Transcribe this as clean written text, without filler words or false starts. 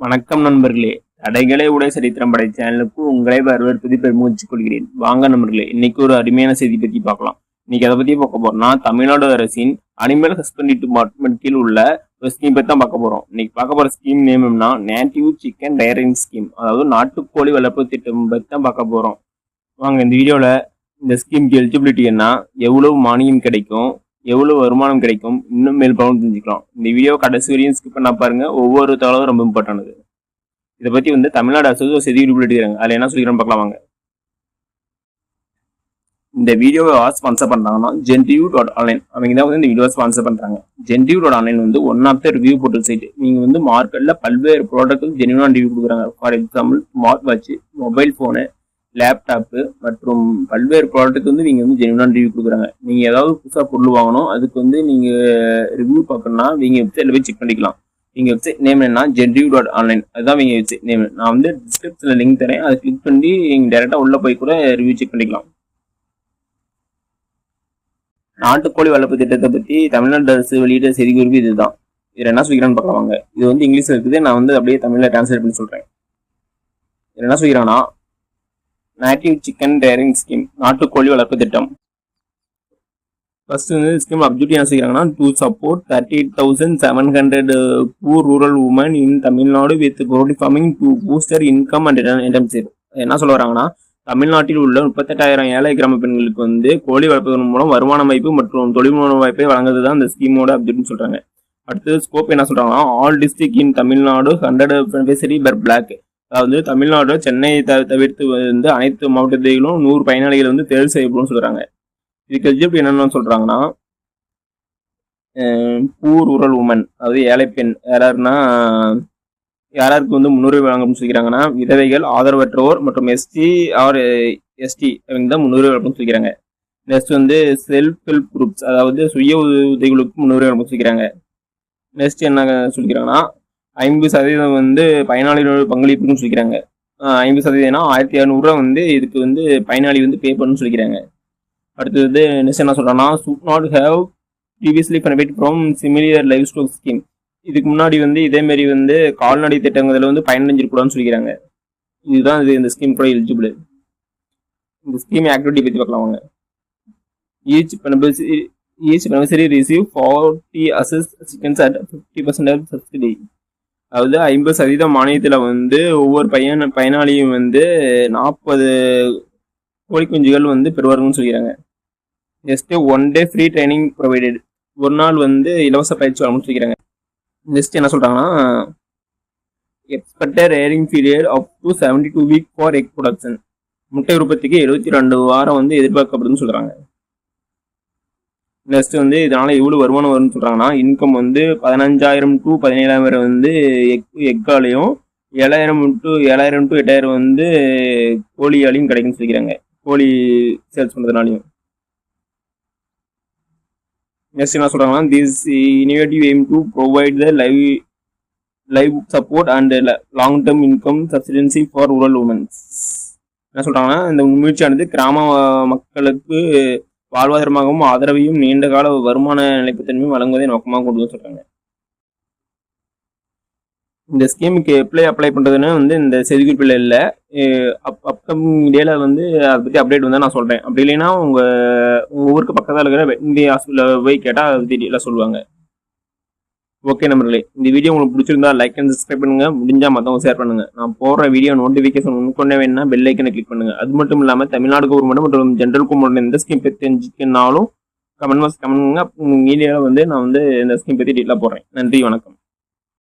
வணக்கம் நண்பர்களே, தடைகளை உடைய சரித்திரம் படை சேனலுக்கு உங்களை வரவேற்பது பெருமூச்சு கொள்கிறேன். வாங்க நண்பர்களே, இன்னைக்கு ஒரு அருமையான செய்தி பத்தி பார்க்கலாம். இன்னைக்கு அதை பத்தி பார்க்க போறோம்னா, தமிழ்நாடு அரசின் அனிமல் ஹஸ்பண்டரி டிபார்ட்மெண்ட் கீழ் உள்ள ஒரு ஸ்கீம் பத்தி தான் பார்க்க போறோம். இன்னைக்கு பார்க்க போற ஸ்கீம் நேம்னா நேட்டிவ் சிக்கன் ரேரிங் ஸ்கீம், அதாவது நாட்டுக்கோழி வளர்ப்பு திட்டம் பத்தி தான் பார்க்க போறோம். வாங்க இந்த வீடியோல இந்த ஸ்கீமுக்கு எலிஜிபிலிட்டி என்ன, எவ்வளவு மானியம் கிடைக்கும், எவ்வளவு வருமானம் கிடைக்கும், இன்னும் மேல் பலன் தெரிஞ்சுக்கலாம். இந்த வீடியோ கடைசி வரையும் ஸ்கிப் பண்ணா பாருங்க. ஒவ்வொரு தகவலும் ரொம்ப இம்பார்ட்டன்ட். இதை பத்தி தமிழ்நாடு அரசு செய்தி வெளியிடுறாங்க. அதுல என்ன சொல்லிக்கிறோம் பார்க்கலாம் வாங்க. இந்த வீடியோவை ஸ்பான்சர் பண்றாங்கன்னா genriv.online. அவங்க தான் இந்த வீடியோ ஸ்பான்சர் பண்றாங்க. genriv.online one of the review portal site. நீங்க மார்க்கெட்ல பல்வேறு ப்ராடக்ட் ஜென்யூனா ரிவ்யூ கொடுக்குறாங்க. For example smart watch, mobile phone, laptop மற்றும் பல்வேறு ப்ராடக்ட் நீங்க ஜென்யூனான ரிவ்யூ கொடுக்குறாங்க. நீங்க ஏதாவது புதுசாக பொருள் வாங்கணும், அதுக்கு நீங்க ரிவ்யூ பார்க்கணும்னா நீங்க வெப்சைட்ல போய் செக் பண்ணிக்கலாம். நீங்க வெப்சைட் நேம் என்ன, genriv.online, அதுதான் நீங்க வெப்சைட் நேம். நான் டிஸ்கிரிப்ஷன்ல லிங்க் தரேன், அதை கிளிக் பண்ணி நீங்க டைரக்டா உள்ள போய் கூட ரிவ்யூ செக் பண்ணிக்கலாம். நாட்டுக்கோழி வளர்ப்பு திட்டத்தை பத்தி தமிழ்நாடு அரசு வெளியிட்ட செய்தி குறிப்பு இதுதான். இதுல என்ன சொல்லிக்கிறான்னு பார்க்கலாம். இது இங்கிலீஷ்ல இருக்குது, நான் அப்படியே தமிழ்ல டிரான்ஸ்லேட் பண்ணி சொல்றேன். இதுல என்ன சொல்லிக்கிறான்னா, நேட்டிவ் சிக்கன் ரேரிங் ஸ்கீம், நாட்டுக்கோழி வளர்ப்பு திட்டம். ஃபர்ஸ்ட் ஸ்கீம் அப்ஜெக்டிவ் என்ன செய்யறாங்கன்னா, to support 38,700 poor rural women in Tamil Nadu with poultry farming to booster income and return. என்ன சொல்ல வராங்கன்னா, தமிழ்நாட்டில் உள்ள 38,000 ஏழை கிராம பெண்களுக்கு கோழி வளர்ப்பதன் மூலம் வருமான வாய்ப்பு மற்றும் தொழில் வாய்ப்பை வழங்குறது தான் இந்த ஸ்கீமோட அப்ஜெக்ட்னு சொல்றாங்க. அடுத்தது ஸ்கோப் என்ன சொல்றாங்கன்னா, ஆல் டிஸ்ட்ரிக்ட் இன் தமிழ்நாடு 100 beneficiary per black. அதாவது தமிழ்நாடு சென்னையை தவிர்த்து அனைத்து மாவட்டத்திலும் 100 பயனாளிகள் தேர்வு செய்யப்படும் சொல்றாங்க. இதுக்கு எலிஜிபிலிட்டி என்னன்னு சொல்றாங்கன்னா, பூர் ரூரல் உமன், அதாவது ஏழை பெண் யாருக்கு முன்னுரிமை வழங்கணும்னு சொல்லிக்கிறாங்கன்னா, விதவைகள், ஆதரவற்றோர் மற்றும் எஸ்டி ஆர் எஸ்டி அவங்க தான் முன்னுரிமை வழங்கணும்னு சொல்லிக்கிறாங்க. நெக்ஸ்ட் செல்ஃப் ஹெல்ப் குரூப்ஸ், அதாவது சுய உதவிகளுக்கு முன்னுரிமை வழங்கணும்னு சொல்லிக்கிறாங்க. நெக்ஸ்ட் என்ன சொல்லிக்கிறாங்கன்னா, 50% பயனாளிகளோட பங்களிப்புன்னு சொல்லிக்கிறாங்க. 50%னா 1,600 இதுக்கு பயனாளி பே பண்ணணும்னு சொல்லிக்கிறாங்க. அடுத்தது நெக்ஸ்ட் என்ன சொல்றாங்கன்னா, should not have previously benefit from similar livestock scheme. இதுக்கு முன்னாடி இதே மாதிரி கால்நடை திட்டங்கள்ல பயனடைஞ்சிருக்கூடாதுன்னு சொல்லிக்கிறாங்க. இதுதான் இந்த ஸ்கீம் கூட எலிஜிபிள். இந்த ஸ்கீம் ஆக்டிவிட்டி பத்தி பார்க்கலாம் வாங்க. Each beneficiary receive 40 assessed chickens at 50% subsidy. அதாவது 50% மானியத்துல ஒவ்வொரு பயனாளியும் 40 கோழி குஞ்சுகள் பெறுவார்கள்னு சொல்லிக்கிறாங்க. Next 1 day free training provided, ஒரு நாள் இலவச பயிற்சி வழங்கணும்னு சொல்லிக்கிறாங்க. நெக்ஸ்ட் என்ன சொல்றாங்கன்னா, expected rearing period up to 72 weeks for egg production. முட்டை உற்பத்திக்கு 72 வாரம் எதிர்பார்க்கப்படுதுன்னு சொல்றாங்க. நெக்ஸ்ட் இதனால எவ்வளவு வருமானம் வரும்னு சொல்றாங்கன்னா, இன்கம் 15,000 to 17,000 எக்காலையும் 7,000 to 8,000 கோழியாலையும் கிடைக்கும்னு சொல்லிக்கிறாங்க, கோழி சேல்ஸ் பண்றதுனாலையும். நெக்ஸ்ட் என்ன சொல்றாங்கன்னா, this innovative aim to provide the live support and long term income subsistence for rural womens. என்ன சொல்றாங்கன்னா, இந்த முயற்சியானது கிராம மக்களுக்கு வாழ்வாதாரமாகவும் ஆதரவையும் நீண்ட கால வருமான நிலைப்புத்தன்மையும் வழங்குவதை நோக்கமாக கொண்டு சொல்றாங்க. இந்த ஸ்கீமுக்கு அப்ளை பண்றதுன்னு இந்த செய்தி குறிப்பில் இல்லை. அப்கமிங் டேல அதை பத்தி அப்டேட் நான் சொல்றேன். அப்படி இல்லைன்னா உங்க ஊருக்கு பக்கத்தில் இருக்கிற வெட்டினரி ஹாஸ்பிட்டல் போய் கேட்டால் அதை பத்தி சொல்லுவாங்க. ஓகே நண்பர்களே, இந்த வீடியோ உங்களுக்கு பிடிச்சிருந்தா லைக் அண்ட் சப்ஸ்கிரைப் பண்ணுங்க. முடிஞ்சா மற்றவங்க ஷேர் பண்ணுங்க. நான் போடுற வீடியோ நோட்டிஃபிகேஷன் முன்கொண்டே வேணும்னா பெல் ஐக்கனை கிளிக் பண்ணுங்க. அது மட்டும் இல்லாமல் தமிழ்நாடு கவர்மெண்ட் மற்றும் ஜென்ரல் கவர்மெண்ட் எந்த ஸ்கீம் பற்றி தெரிஞ்சுக்கினாலும் கமெண்ட் பண்ணுங்க. மீடியாவில் நான் இந்த ஸ்கீம் பற்றி டீட்டெயிலாக போடுறேன். நன்றி, வணக்கம்.